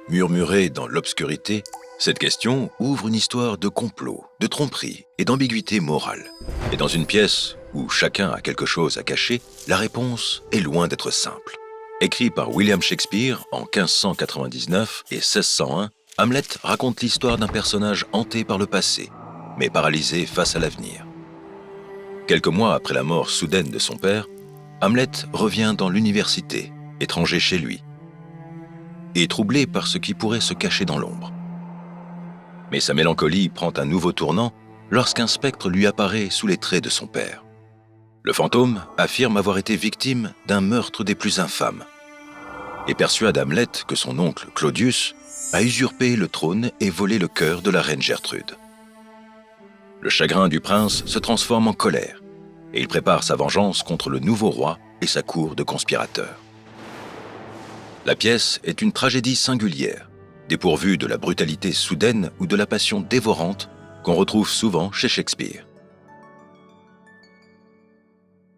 Murmurée dans l'obscurité, cette question ouvre une histoire de complot, de tromperie et d'ambiguïté morale. Et dans une pièce où chacun a quelque chose à cacher, la réponse est loin d'être simple. Écrit par William Shakespeare en 1599 et 1601, Hamlet raconte l'histoire d'un personnage hanté par le passé, mais paralysé face à l'avenir. Quelques mois après la mort soudaine de son père, Hamlet revient dans l'université, étranger chez lui, et troublé par ce qui pourrait se cacher dans l'ombre. Mais sa mélancolie prend un nouveau tournant lorsqu'un spectre lui apparaît sous les traits de son père. Le fantôme affirme avoir été victime d'un meurtre des plus infâmes et persuade Hamlet que son oncle Claudius a usurpé le trône et volé le cœur de la reine Gertrude. Le chagrin du prince se transforme en colère et il prépare sa vengeance contre le nouveau roi et sa cour de conspirateurs. La pièce est une tragédie singulière, dépourvue de la brutalité soudaine ou de la passion dévorante qu'on retrouve souvent chez Shakespeare.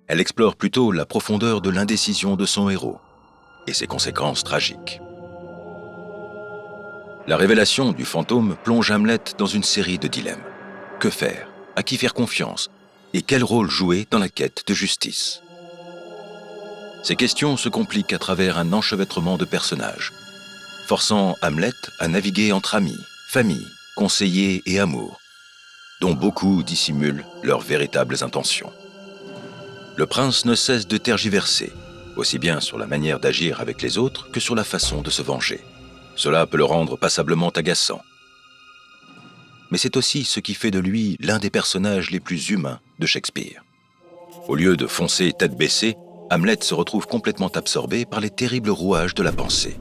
Elle explore plutôt la profondeur de l'indécision de son héros et ses conséquences tragiques. La révélation du fantôme plonge Hamlet dans une série de dilemmes. Que faire? À qui faire confiance? Et quel rôle jouer dans la quête de justice? Ces questions se compliquent à travers un enchevêtrement de personnages, forçant Hamlet à naviguer entre amis, famille, conseillers et amour, dont beaucoup dissimulent leurs véritables intentions. Le prince ne cesse de tergiverser, aussi bien sur la manière d'agir avec les autres que sur la façon de se venger. Cela peut le rendre passablement agaçant. Mais c'est aussi ce qui fait de lui l'un des personnages les plus humains de Shakespeare. Au lieu de foncer tête baissée, Hamlet se retrouve complètement absorbé par les terribles rouages de la pensée.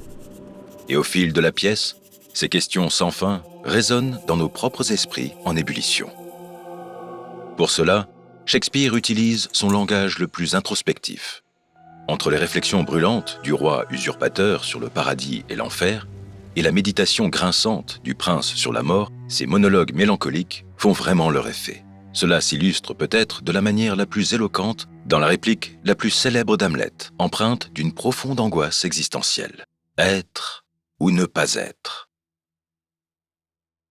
Et au fil de la pièce, ces questions sans fin résonnent dans nos propres esprits en ébullition. Pour cela, Shakespeare utilise son langage le plus introspectif. Entre les réflexions brûlantes du roi usurpateur sur le paradis et l'enfer, et la méditation grinçante du prince sur la mort, ces monologues mélancoliques font vraiment leur effet. Cela s'illustre peut-être de la manière la plus éloquente dans la réplique la plus célèbre d'Hamlet, empreinte d'une profonde angoisse existentielle. Être ou ne pas être?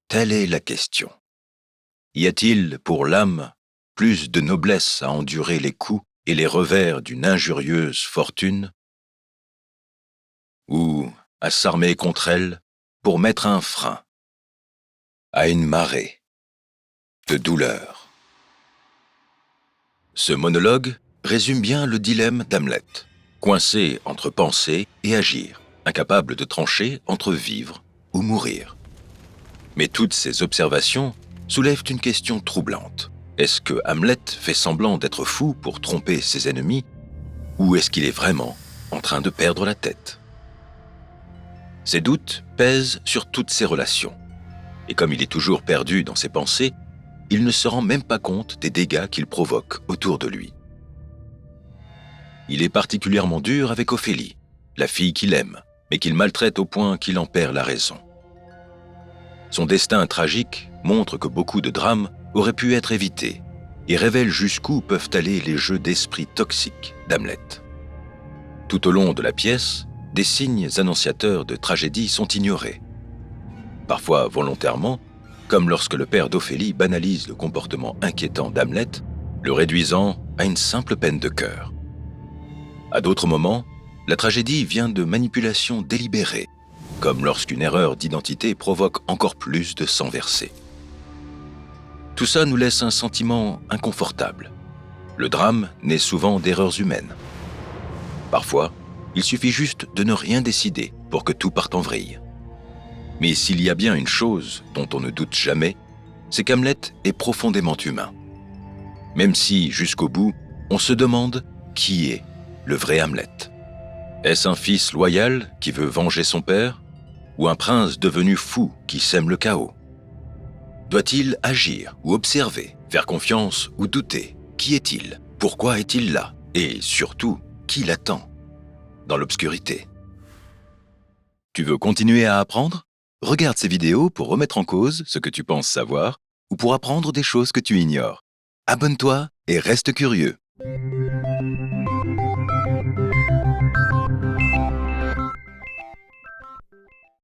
Telle est la question. Y a-t-il, pour l'âme, plus de noblesse à endurer les coups et les revers d'une injurieuse fortune? Ou à s'armer contre elle pour mettre un frein à une marée de douleur? Ce monologue résume bien le dilemme d'Hamlet, coincé entre penser et agir, incapable de trancher entre vivre ou mourir. Mais toutes ces observations soulèvent une question troublante. Est-ce que Hamlet fait semblant d'être fou pour tromper ses ennemis, ou est-ce qu'il est vraiment en train de perdre la tête? Ces doutes pèsent sur toutes ses relations, et comme il est toujours perdu dans ses pensées, il ne se rend même pas compte des dégâts qu'il provoque autour de lui. Il est particulièrement dur avec Ophélie, la fille qu'il aime, mais qu'il maltraite au point qu'il en perd la raison. Son destin tragique montre que beaucoup de drames auraient pu être évités et révèle jusqu'où peuvent aller les jeux d'esprit toxiques d'Hamlet. Tout au long de la pièce, des signes annonciateurs de tragédie sont ignorés. Parfois volontairement, comme lorsque le père d'Ophélie banalise le comportement inquiétant d'Hamlet, le réduisant à une simple peine de cœur. À d'autres moments, la tragédie vient de manipulations délibérées, comme lorsqu'une erreur d'identité provoque encore plus de sang versé. Tout ça nous laisse un sentiment inconfortable. Le drame naît souvent d'erreurs humaines. Parfois, il suffit juste de ne rien décider pour que tout parte en vrille. Mais s'il y a bien une chose dont on ne doute jamais, c'est qu'Hamlet est profondément humain. Même si, jusqu'au bout, on se demande qui est le vrai Hamlet. Est-ce un fils loyal qui veut venger son père, ou un prince devenu fou qui sème le chaos? Doit-il agir ou observer, faire confiance ou douter? Qui est-il? Pourquoi est-il là? Et surtout, qui l'attend dans l'obscurité? Tu veux continuer à apprendre? Regarde ces vidéos pour remettre en cause ce que tu penses savoir ou pour apprendre des choses que tu ignores. Abonne-toi et reste curieux.